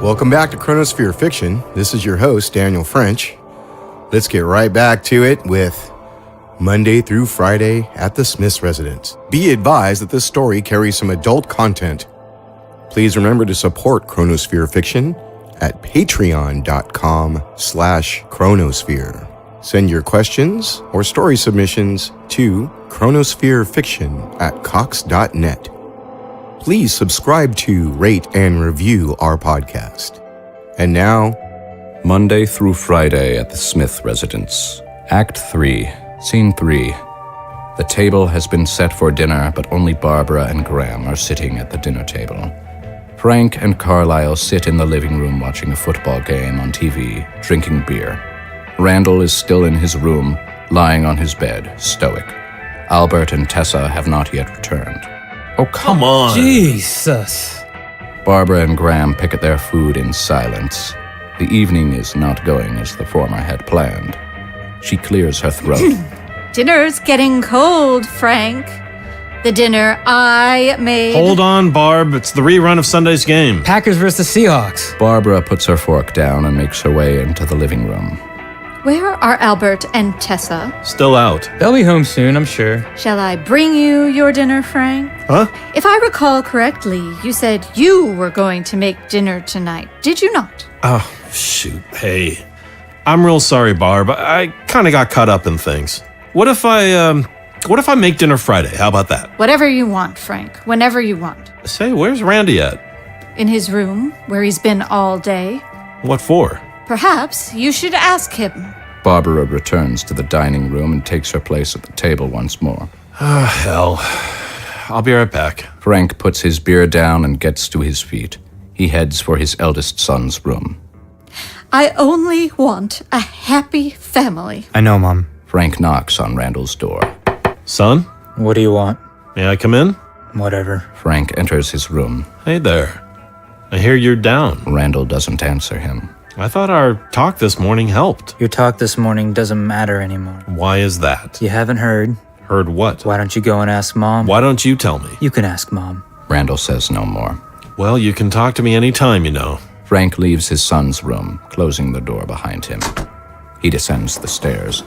Welcome back to Chronosphere Fiction. This is your host, Daniel French. Let's get right back to it with Monday through Friday at the Smith's residence. Be advised that this story carries some adult content. Please remember to support Chronosphere Fiction at patreon.com/chronosphere. Send your questions or story submissions to chronospherefiction@cox.net. Please subscribe to, rate, and review our podcast. And now, Monday through Friday at the Smith residence. Act 3, Scene 3. The table has been set for dinner, but only Barbara and Graham are sitting at the dinner table. Frank and Carlyle sit in the living room watching a football game on TV, drinking beer. Randal is still in his room, lying on his bed, stoic. Albert and Tessa have not yet returned. Oh, come on. Jesus. Barbara and Graham pick at their food in silence. The evening is not going as the former had planned. She clears her throat. Dinner's getting cold, Frank. The dinner I made. Hold on, Barb. It's the rerun of Sunday's game. Packers versus Seahawks. Barbara puts her fork down and makes her way into the living room. Where are Albert and Tessa? Still out. They'll be home soon, I'm sure. Shall I bring you your dinner, Frank? Huh? If I recall correctly, you said you were going to make dinner tonight, did you not? Oh, shoot. Hey. I'm real sorry, Barb. I kind of got caught up in things. What if I make dinner Friday? How about that? Whatever you want, Frank. Whenever you want. Say, where's Randy at? In his room, where he's been all day. What for? Perhaps you should ask him. Barbara returns to the dining room and takes her place at the table once more. Oh, hell. I'll be right back. Frank puts his beer down and gets to his feet. He heads for his eldest son's room. I only want a happy family. I know, Mom. Frank knocks on Randal's door. Son? What do you want? May I come in? Whatever. Frank enters his room. Hey there. I hear you're down. Randal doesn't answer him. I thought our talk this morning helped. Your talk this morning doesn't matter anymore. Why is that? You haven't heard. Heard what? Why don't you go and ask Mom? Why don't you tell me? You can ask Mom. Randal says no more. Well, you can talk to me anytime, you know. Frank leaves his son's room, closing the door behind him. He descends the stairs.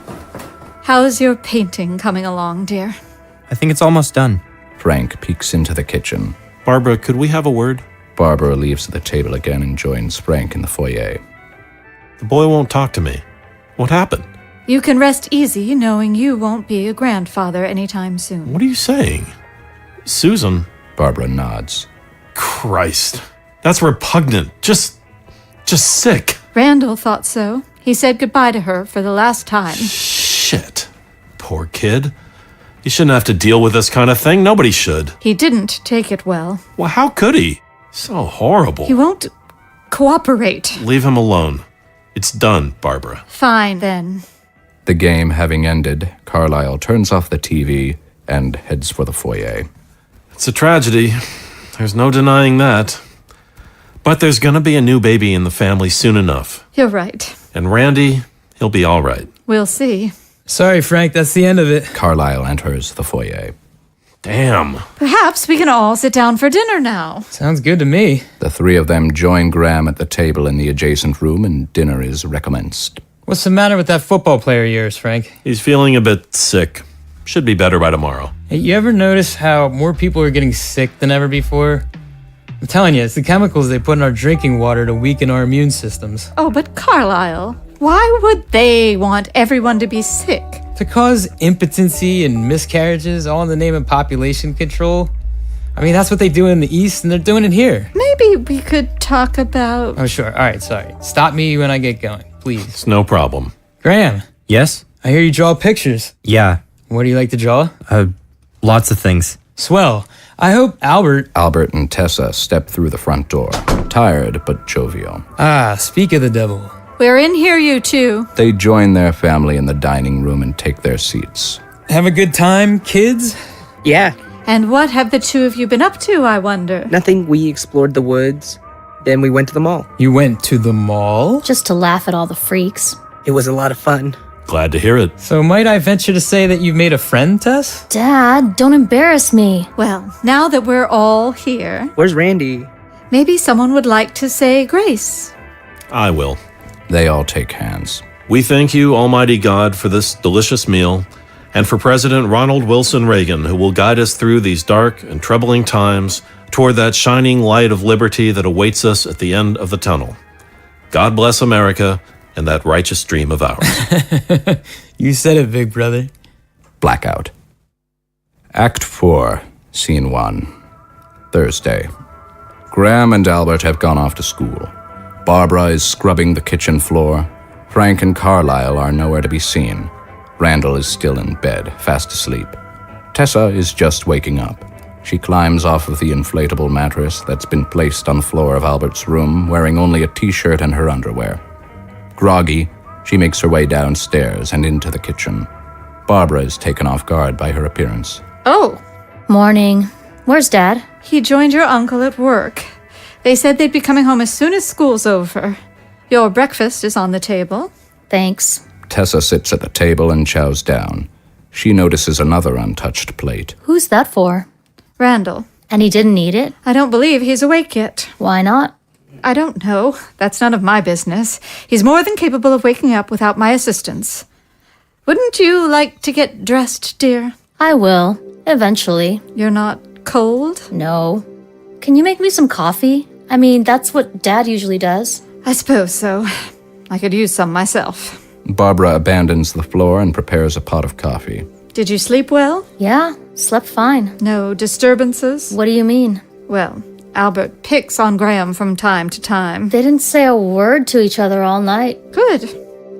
How's your painting coming along, dear? I think it's almost done. Frank peeks into the kitchen. Barbara, could we have a word? Barbara leaves the table again and joins Frank in the foyer. The boy won't talk to me. What happened? You can rest easy knowing you won't be a grandfather anytime soon. What are you saying? Susan? Barbara nods. Christ. That's repugnant. Just sick. Randal thought so. He said goodbye to her for the last time. Shit. Poor kid. He shouldn't have to deal with this kind of thing. Nobody should. He didn't take it well. Well, how could he? So horrible. He won't cooperate. Leave him alone. It's done, Barbara. Fine, then. The game having ended, Carlyle turns off the TV and heads for the foyer. It's a tragedy. There's no denying that. But there's gonna be a new baby in the family soon enough. You're right. And Randy, he'll be all right. We'll see. Sorry, Frank, that's the end of it. Carlyle enters the foyer. Damn. Perhaps we can all sit down for dinner now. Sounds good to me. The three of them join Graham at the table in the adjacent room and dinner is recommenced. What's the matter with that football player of yours, Frank? He's feeling a bit sick. Should be better by tomorrow. Hey, you ever notice how more people are getting sick than ever before? I'm telling you, it's the chemicals they put in our drinking water to weaken our immune systems. Oh, but Carlyle, why would they want everyone to be sick? To cause impotency and miscarriages, all in the name of population control. I mean, that's what they do in the East, and they're doing it here. Maybe we could talk about... Oh, sure. All right, sorry. Stop me when I get going, please. It's no problem. Graham, Yes? I hear you draw pictures. Yeah. What do you like to draw? Lots of things. Swell. I hope Albert... Albert and Tessa step through the front door, tired but jovial. Ah, speak of the devil. We're in here, you two. They join their family in the dining room and take their seats. Have a good time, kids? Yeah, And what have the two of you been up to, I wonder? nothing. We explored the woods. Then we went to the mall. You went to the mall? Just to laugh at all the freaks. It was a lot of fun. Glad to hear it. So might I venture to say that you've made a friend, Tess? Dad, don't embarrass me. Well, now that we're all here, Where's Randy? maybe someone would like to say grace. I will. They all take hands. We thank you, Almighty God, for this delicious meal, and for President Ronald Wilson Reagan, who will guide us through these dark and troubling times toward that shining light of liberty that awaits us at the end of the tunnel. God bless America and that righteous dream of ours. You said it, big brother. Blackout. Act 4, Scene 1. Thursday. Graham and Albert have gone off to school. Barbara is scrubbing the kitchen floor. Frank and Carlyle are nowhere to be seen. Randal is still in bed, fast asleep. Tessa is just waking up. She climbs off of the inflatable mattress that's been placed on the floor of Albert's room, wearing only a t-shirt and her underwear. Groggy, she makes her way downstairs and into the kitchen. Barbara is taken off guard by her appearance. Oh, Morning. Where's Dad? he joined your uncle at work. They said they'd be coming home as soon as school's over. Your breakfast is on the table. Thanks. Tessa sits at the table and chows down. She notices another untouched plate. Who's that for? Randall, And he didn't eat it? I don't believe he's awake yet. Why not? I don't know. That's none of my business. He's more than capable of waking up without my assistance. Wouldn't you like to get dressed, dear? I will. Eventually. You're not cold? No. Can you make me some coffee? I mean, that's what Dad usually does. I suppose so. I could use some myself. Barbara abandons the floor and prepares a pot of coffee. Did you sleep well? Yeah, slept fine. No disturbances? What do you mean? Well, Albert picks on Graham from time to time. They didn't say a word to each other all night. Good.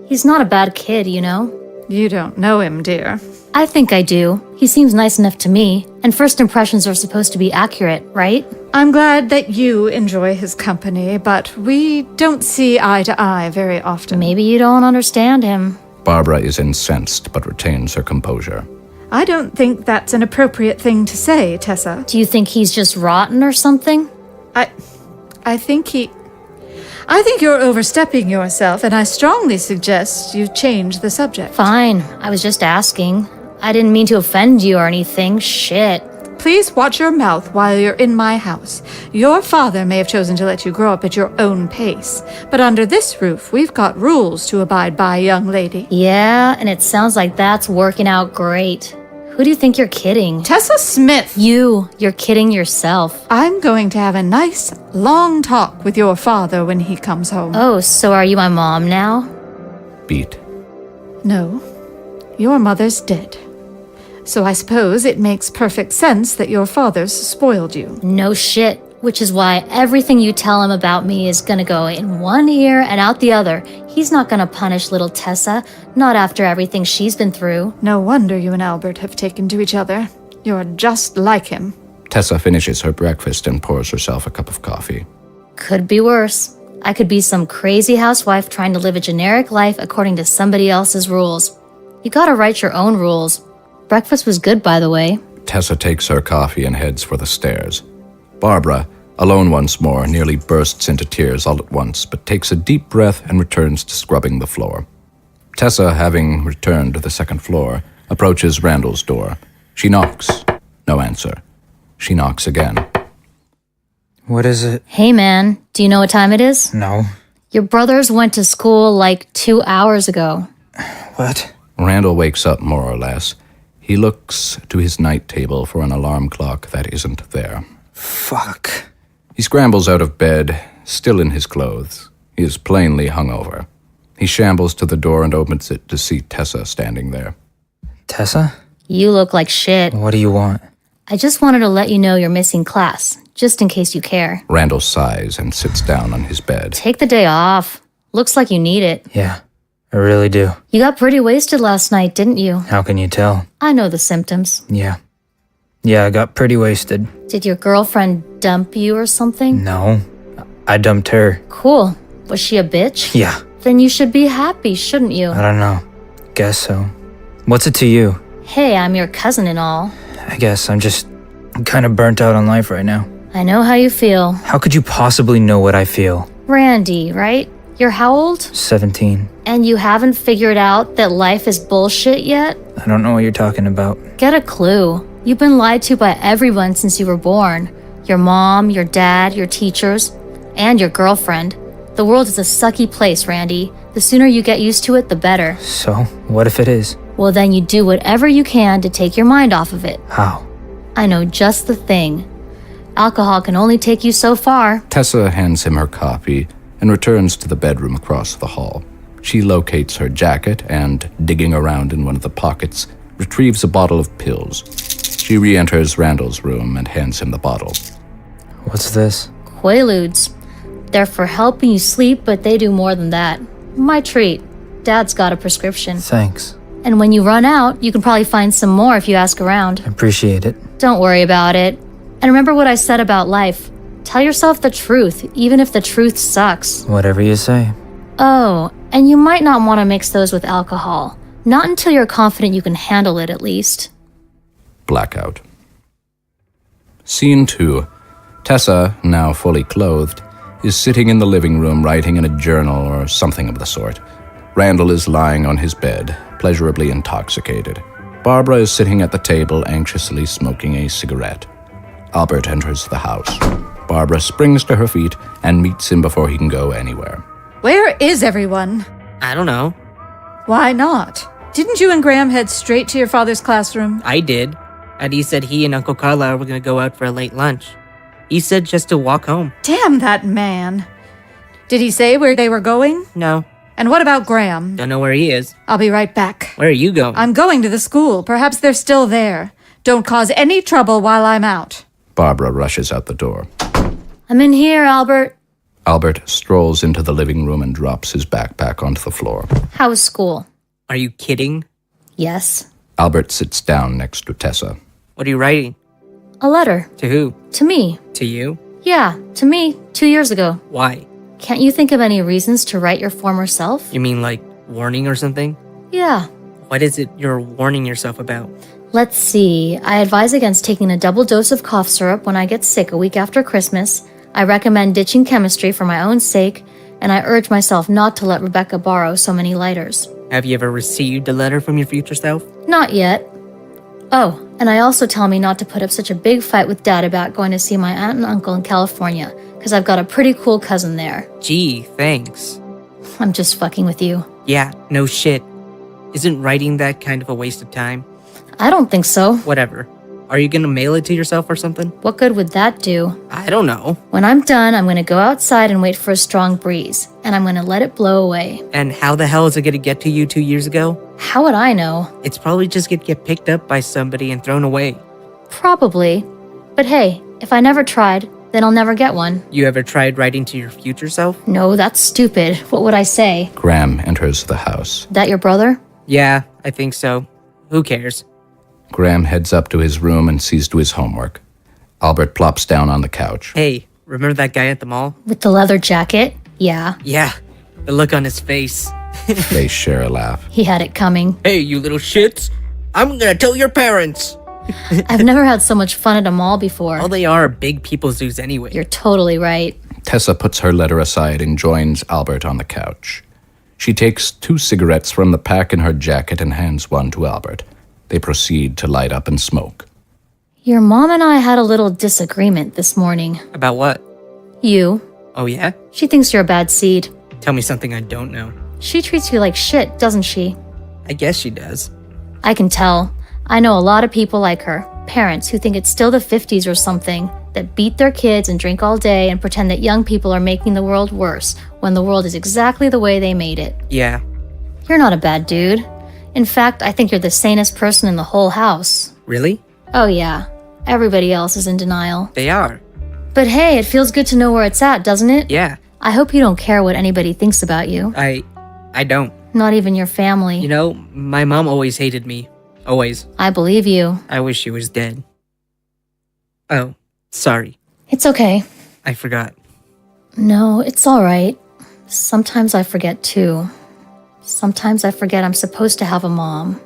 He's not a bad kid, you know? You don't know him, dear. I think I do. He seems nice enough to me, and first impressions are supposed to be accurate, right? I'm glad that you enjoy his company, but we don't see eye to eye very often. Maybe you don't understand him. Barbara is incensed but retains her composure. I don't think that's an appropriate thing to say, Tessa. Do you think he's just rotten or something? I think you're overstepping yourself, and I strongly suggest you change the subject. Fine, I was just asking. I didn't mean to offend you or anything. Shit. Please watch your mouth while you're in my house. Your father may have chosen to let you grow up at your own pace, but under this roof, we've got rules to abide by, young lady. Yeah, and it sounds like that's working out great. Who do you think you're kidding? Tessa Smith! You're kidding yourself. I'm going to have a nice, long talk with your father when he comes home. Oh, so are you my mom now? Beat. No, your mother's dead. So I suppose it makes perfect sense that your father's spoiled you. No shit. Which is why everything you tell him about me is gonna go in one ear and out the other. He's not gonna punish little Tessa, not after everything she's been through. No wonder you and Albert have taken to each other. You're just like him. Tessa finishes her breakfast and pours herself a cup of coffee. Could be worse. I could be some crazy housewife trying to live a generic life according to somebody else's rules. You gotta write your own rules. Breakfast was good, by the way. Tessa takes her coffee and heads for the stairs. Barbara, alone once more, nearly bursts into tears all at once, but takes a deep breath and returns to scrubbing the floor. Tessa, having returned to the second floor, approaches Randal's door. She knocks. No answer. She knocks again. What is it? Hey man, do you know what time it is? No. Your brothers went to school like 2 hours ago. What? Randal wakes up more or less. He looks to his night table for an alarm clock that isn't there. Fuck. He scrambles out of bed, still in his clothes. He is plainly hungover. He shambles to the door and opens it to see Tessa standing there. Tessa? You look like shit. What do you want? I just wanted to let you know you're missing class, just in case you care. Randal sighs and sits down on his bed. Take the day off. Looks like you need it. Yeah, I really do. You got pretty wasted last night, didn't you? How can you tell? I know the symptoms. Yeah. Yeah, I got pretty wasted. Did your girlfriend dump you or something? No, I dumped her. Cool. Was she a bitch? Yeah. Then you should be happy, shouldn't you? I don't know. Guess so. What's it to you? Hey, I'm your cousin and all. I guess I'm kind of burnt out on life right now. I know how you feel. How could you possibly know what I feel? Randy, right? You're how old? 17. And you haven't figured out that life is bullshit yet? I don't know what you're talking about. Get a clue. You've been lied to by everyone since you were born. Your mom, your dad, your teachers, and your girlfriend. The world is a sucky place, Randy. The sooner you get used to it, the better. So, what if it is? Well, then you do whatever you can to take your mind off of it. How? I know just the thing. Alcohol can only take you so far. Tessa hands him her copy and returns to the bedroom across the hall. She locates her jacket and, digging around in one of the pockets, retrieves a bottle of pills. She re-enters Randal's room and hands him the bottle. What's this? Quaaludes. They're for helping you sleep, but they do more than that. My treat. Dad's got a prescription. Thanks. And when you run out, you can probably find some more if you ask around. Appreciate it. Don't worry about it. And remember what I said about life. Tell yourself the truth, even if the truth sucks. Whatever you say. Oh, and you might not want to mix those with alcohol. Not until you're confident you can handle it, at least. Blackout. Scene 2. Tessa, now fully clothed, is sitting in the living room writing in a journal or something of the sort. Randal is lying on his bed, pleasurably intoxicated. Barbara is sitting at the table, anxiously smoking a cigarette. Albert enters the house. Barbara springs to her feet and meets him before he can go anywhere. Where is everyone? I don't know. Why not? Didn't you and Graham head straight to your father's classroom? I did. And he said he and Uncle Carlyle were going to go out for a late lunch. He said just to walk home. Damn that man. Did he say where they were going? No, And what about Graham? don't know where he is. I'll be right back. Where are you going? I'm going to the school. Perhaps they're still there. Don't cause any trouble while I'm out. Barbara rushes out the door. I'm in here, Albert. Albert strolls into the living room and drops his backpack onto the floor. How was school? Are you kidding? Yes. Albert sits down next to Tessa. What are you writing? A letter. To who? To me. To you? Yeah, to me, 2 years ago. Why? Can't you think of any reasons to write your former self? You mean like warning or something? Yeah. What is it you're warning yourself about? Let's see. I advise against taking a double dose of cough syrup when I get sick a week after Christmas. I recommend ditching chemistry for my own sake, and I urge myself not to let Rebecca borrow so many lighters. Have you ever received a letter from your future self? Not yet. Oh, and I also tell me not to put up such a big fight with Dad about going to see my aunt and uncle in California, because I've got a pretty cool cousin there. Gee, thanks. I'm just fucking with you. Yeah, no shit. Isn't writing that kind of a waste of time? I don't think so. Whatever. Are you gonna mail it to yourself or something? What good would that do? I don't know. When I'm done, I'm going to go outside and wait for a strong breeze, and I'm going to let it blow away. And how the hell is it gonna get to you 2 years ago? How would I know? It's probably just gonna get picked up by somebody and thrown away. Probably. But hey, if I never tried, then I'll never get one. You ever tried writing to your future self? No, that's stupid. What would I say? Graham enters the house. That your brother? Yeah, I think so. Who cares? Graham heads up to his room and sees to his homework. Albert plops down on the couch. Hey, remember that guy at the mall? With the leather jacket? Yeah, Yeah, the look on his face. They share a laugh. he had it coming. Hey, you little shits! I'm gonna tell your parents! I've never had so much fun at a mall before. All they are big people zoos anyway. You're totally right. Tessa puts her letter aside and joins Albert on the couch. She takes 2 cigarettes from the pack in her jacket and hands one to Albert. They proceed to light up and smoke. Your mom and I had a little disagreement this morning. About what? You. Oh yeah? She thinks you're a bad seed. Tell me something I don't know. She treats you like shit, doesn't she? I guess she does. I can tell. I know a lot of people like her. Parents who think it's still the 50s or something, that beat their kids and drink all day and pretend that young people are making the world worse when the world is exactly the way they made it. Yeah. You're not a bad dude. In fact, I think you're the sanest person in the whole house. Really? Oh yeah, everybody else is in denial. They are. But hey, it feels good to know where it's at, doesn't it? Yeah. I hope you don't care what anybody thinks about you. I don't. Not even your family. You know, my mom always hated me. Always. I believe you. I wish she was dead. Oh, sorry. It's okay. I forgot. No, it's all right. Sometimes I forget too. Sometimes I forget I'm supposed to have a mom.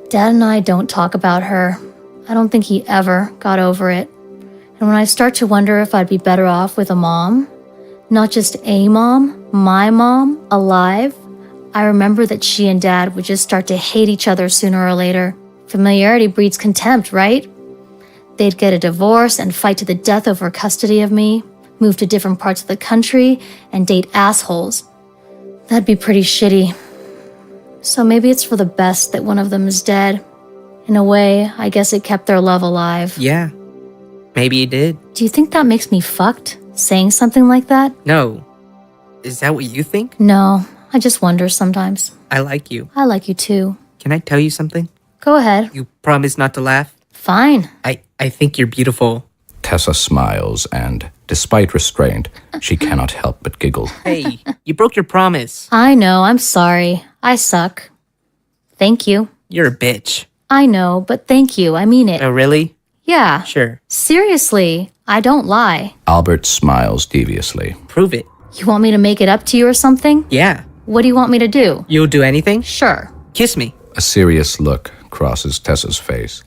Dad and I don't talk about her. I don't think he ever got over it. And when I start to wonder if I'd be better off with a mom, Not just a mom, my mom, alive. I remember that she and Dad would just start to hate each other sooner or later. Familiarity breeds contempt, right? They'd get a divorce and fight to the death over custody of me, move to different parts of the country, and date assholes. That'd be pretty shitty. So maybe it's for the best that one of them is dead. In a way, I guess it kept their love alive. Yeah, maybe it did. Do you think that makes me fucked, saying something like that? No. Is that what you think? No, I just wonder sometimes. I like you. I like you too. Can I tell you something? Go ahead. You promise not to laugh? Fine. I think you're beautiful. Tessa smiles, and despite restraint, she cannot help but giggle. Hey, you broke your promise. I know, I'm sorry. I suck. Thank you. You're a bitch. I know, but thank you. I mean it. Oh, really? Yeah. Sure. Seriously, I don't lie. Albert smiles deviously. Prove it. You want me to make it up to you or something? Yeah. What do you want me to do? You'll do anything? Sure. Kiss me. A serious look crosses Tessa's face.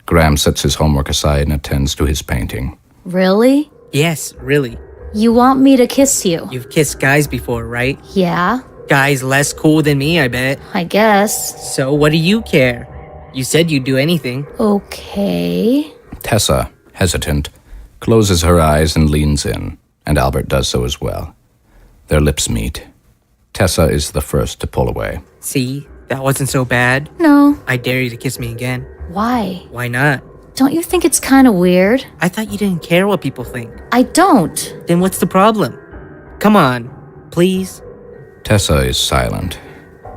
Graham sets his homework aside and attends to his painting. Really? Yes, really. You want me to kiss you? You've kissed guys before, right? Yeah, Guys less cool than me, I bet. I guess. So what do you care? You said you'd do anything. Okay. Tessa, hesitant, closes her eyes and leans in, and Albert does so as well. Their lips meet. Tessa is the first to pull away. See, that wasn't so bad. No. I dare you to kiss me again. Why? Why not? Don't you think it's kind of weird? I thought you didn't care what people think. I don't. Then what's the problem? Come on, please. Tessa is silent.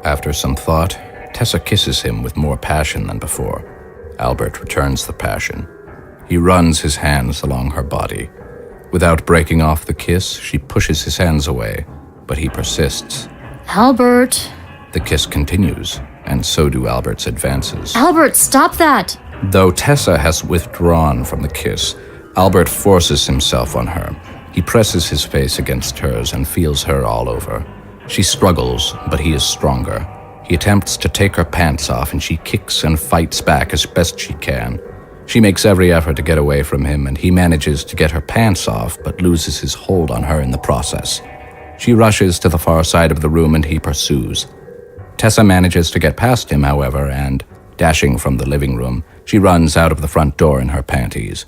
After some thought, Tessa kisses him with more passion than before. Albert returns the passion. He runs his hands along her body. Without breaking off the kiss, she pushes his hands away, but he persists. Albert. The kiss continues, and so do Albert's advances. Albert, stop that! Though Tessa has withdrawn from the kiss, Albert forces himself on her. He presses his face against hers and feels her all over. She struggles, but he is stronger. He attempts to take her pants off, and she kicks and fights back as best she can. She makes every effort to get away from him, and he manages to get her pants off, but loses his hold on her in the process. She rushes to the far side of the room, and he pursues. Tessa manages to get past him, however, and, dashing from the living room, she runs out of the front door in her panties.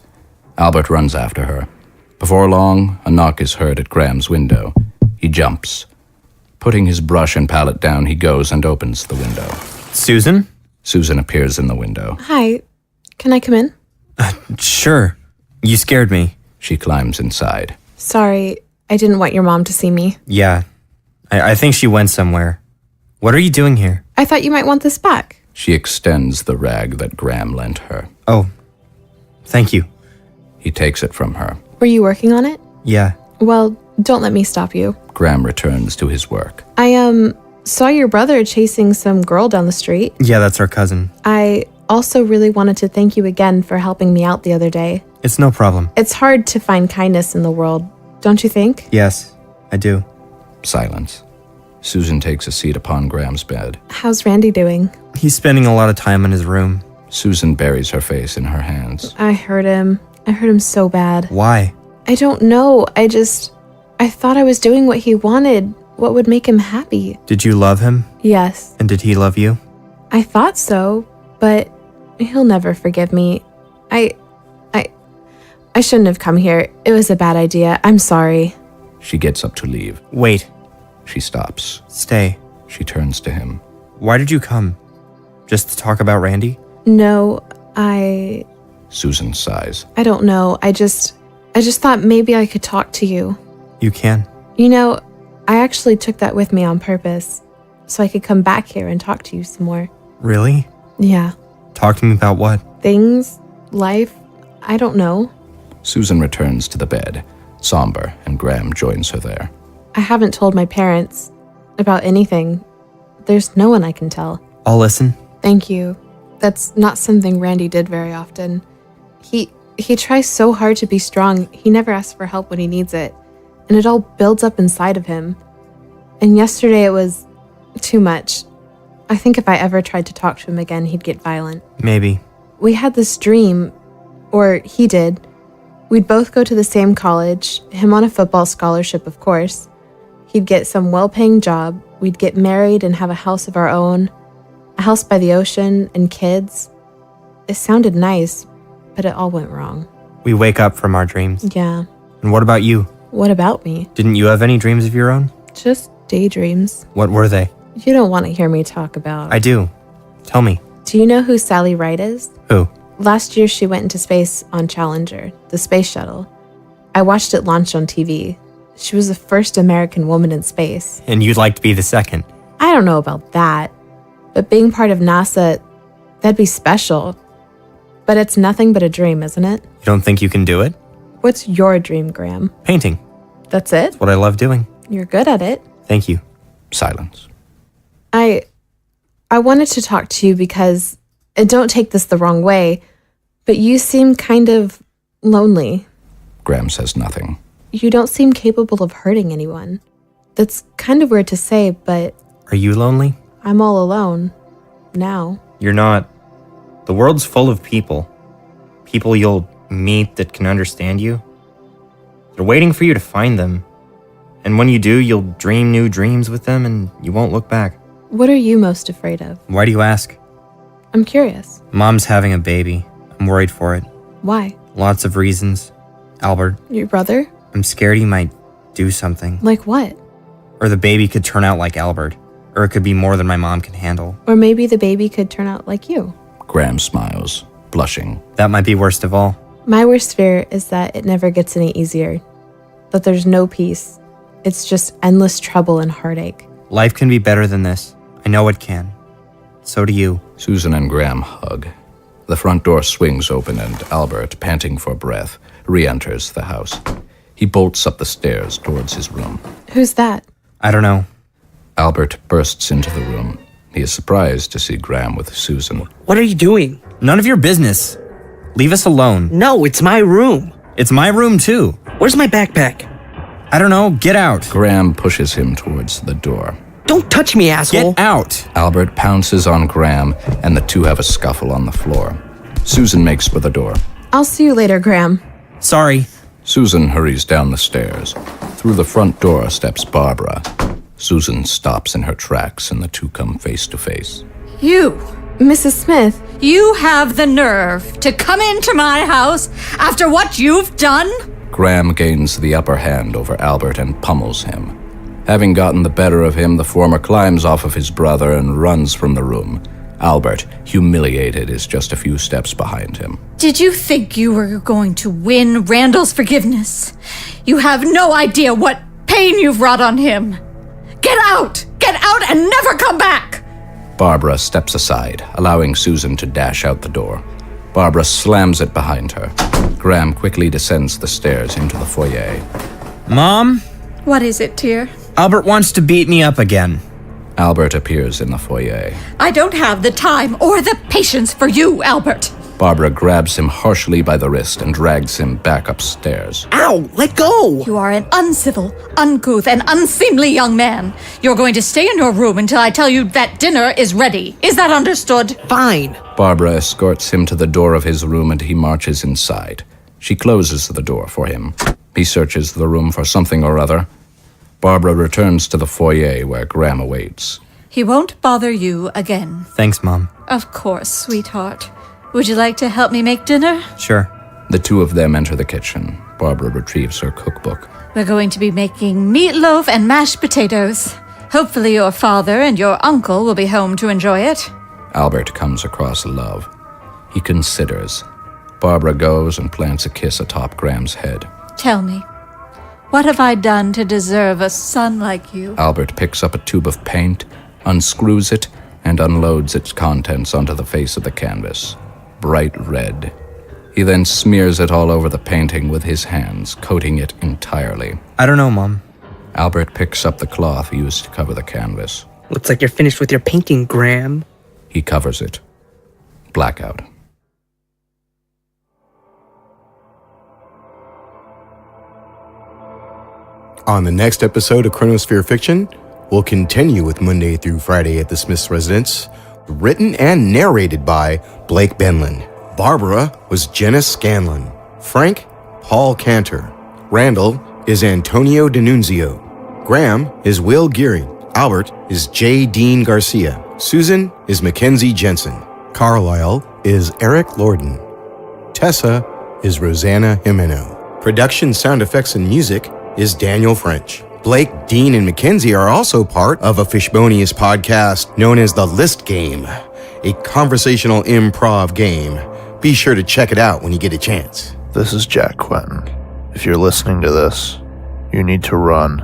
Albert runs after her. Before long, a knock is heard at Graham's window. He jumps. Putting his brush and palette down, he goes and opens the window. Susan? Susan appears in the window. Hi. Can I come in? Sure. You scared me. She climbs inside. Sorry, I didn't want your mom to see me. Yeah. I think she went somewhere. What are you doing here? I thought you might want this back. She extends the rag that Graham lent her. Oh, thank you. He takes it from her. Were you working on it? Yeah. Well, don't let me stop you. Graham returns to his work. I, saw your brother chasing some girl down the street. Yeah, that's our cousin. I also really wanted to thank you again for helping me out the other day. It's no problem. It's hard to find kindness in the world, don't you think? Yes, I do. Silence. Susan takes a seat upon Graham's bed. How's Randy doing? He's spending a lot of time in his room. Susan buries her face in her hands. I hurt him. I hurt him so bad. Why? I don't know. I thought I was doing what he wanted, what would make him happy. Did you love him? Yes. And did he love you? I thought so, but he'll never forgive me. I shouldn't have come here. It was a bad idea. I'm sorry. She gets up to leave. Wait. She stops. Stay. She turns to him. Why did you come? Just to talk about Randy? No, Susan sighs. I don't know. I just thought maybe I could talk to you. You can. You know, I actually took that with me on purpose, so I could come back here and talk to you some more. Really? Yeah. Talk to me about what? Things, life, I don't know. Susan returns to the bed, somber, and Graham joins her there. I haven't told my parents about anything. There's no one I can tell. I'll listen. Thank you. That's not something Randy did very often. He tries so hard to be strong, he never asks for help when he needs it. And it all builds up inside of him. And yesterday it was too much. I think if I ever tried to talk to him again, he'd get violent. Maybe. We had this dream, or he did, We'd both go to the same college, him on a football scholarship, of course. He'd get some well-paying job, we'd get married and have a house of our own, a house by the ocean, and kids. It sounded nice, but it all went wrong. We wake up from our dreams. Yeah. And what about you? What about me? Didn't you have any dreams of your own? Just daydreams. What were they? You don't want to hear me talk about... I do. Tell me. Do you know who Sally Wright is? Who? Last year she went into space on Challenger, the space shuttle. I watched it launch on TV. She was the first American woman in space. And you'd like to be the second. I don't know about that, but being part of NASA, that'd be special. But it's nothing but a dream, isn't it? You don't think you can do it? What's your dream, Graham? Painting. That's it? What I love doing. You're good at it. Thank you. Silence. I wanted to talk to you because, and don't take this the wrong way, but you seem kind of lonely. Graham says nothing. You don't seem capable of hurting anyone. That's kind of weird to say, but Are you lonely? I'm all alone. Now. You're not. The world's full of people. People you'll meet that can understand you. They're waiting for you to find them. And when you do, you'll dream new dreams with them and you won't look back. What are you most afraid of? Why do you ask? I'm curious. Mom's having a baby. I'm worried for it. Why? Lots of reasons. Albert, Your brother? I'm scared he might do something. Like what? Or the baby could turn out like Albert. Or it could be more than my mom can handle. Or maybe the baby could turn out like you. Graham smiles, blushing. That might be worst of all. My worst fear is that it never gets any easier. That there's no peace. It's just endless trouble and heartache. Life can be better than this. I know it can. So do you. Susan and Graham hug. The front door swings open and Albert, panting for breath, re-enters the house. He bolts up the stairs towards his room. Who's that? I don't know. Albert bursts into the room. He is surprised to see Graham with Susan. What are you doing? None of your business. Leave us alone. No, it's my room. It's my room too. Where's my backpack? I don't know. Get out. Graham pushes him towards the door. Don't touch me, asshole. Get out. Albert pounces on Graham, and the two have a scuffle on the floor. Susan makes for the door. I'll see you later, Graham. Sorry. Susan hurries down the stairs. Through the front door steps Barbara. Susan stops in her tracks, and the two come face to face. You! Mrs. Smith, You have the nerve to come into my house after what you've done? Graham gains the upper hand over Albert and pummels him. Having gotten the better of him, the former climbs off of his brother and runs from the room. Albert, humiliated, is just a few steps behind him. Did you think you were going to win Randal's forgiveness? You have no idea what pain you've wrought on him. Get out! Get out and never come back! Barbara steps aside, allowing Susan to dash out the door. Barbara slams it behind her. Graham quickly descends the stairs into the foyer. Mom? What is it, dear? Albert wants to beat me up again. Albert appears in the foyer. I don't have the time or the patience for you, Albert. Barbara grabs him harshly by the wrist and drags him back upstairs. Ow, let go! You are an uncivil, uncouth, and unseemly young man. You're going to stay in your room until I tell you that dinner is ready. Is that understood? Fine. Barbara escorts him to the door of his room and he marches inside. She closes the door for him. He searches the room for something or other. Barbara returns to the foyer where Graham awaits. He won't bother you again. Thanks, Mom. Of course, sweetheart. Would you like to help me make dinner? Sure. The two of them enter the kitchen. Barbara retrieves her cookbook. We're going to be making meatloaf and mashed potatoes. Hopefully your father and your uncle will be home to enjoy it. Albert comes across love. He considers. Barbara goes and plants a kiss atop Graham's head. Tell me, what have I done to deserve a son like you? Albert picks up a tube of paint, unscrews it, and unloads its contents onto the face of the canvas. Bright red. He then smears it all over the painting with his hands, coating it entirely. I don't know, Mom. Albert picks up the cloth used to cover the canvas. Looks like you're finished with your painting, Graham. He covers it. Blackout. On the next episode of Chronosphere Fiction, we'll continue with Monday through Friday at the Smith's residence, written and narrated by Blake Benlin. Barbara was Jenna Scanlon. Frank, Paul Cantor. Randal is Antonio D'Annunzio. Graham is Will Gearing. Albert is J. Dean Garcia. Susan is Mackenzie Jensen. Carlyle is Eric Lorden. Tessa is Rosanna Jimeno. Production, sound effects, and music is Daniel French. Blake, Dean, and Mackenzie are also part of a Fishbonius podcast known as The List Game, a conversational improv game. Be sure to check it out when you get a chance. This is Jack Quentin. If you're listening to this, you need to run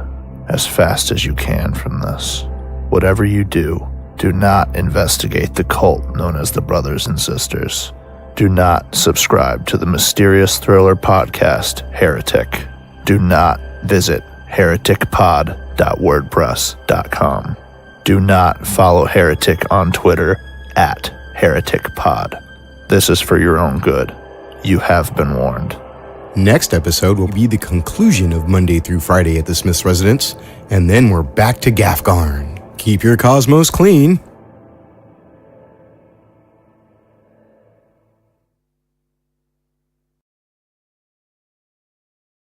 as fast as you can from this. Whatever you do, do not investigate the cult known as the Brothers and Sisters. Do not subscribe to the mysterious thriller podcast, Heretic. Do not visit hereticpod.wordpress.com. Do not follow Heretic on Twitter @hereticpod. This is for your own good. You have been warned. Next episode will be the conclusion of Monday through Friday at the Smith's residence, and then we're back to Gafgarn. Keep your cosmos clean.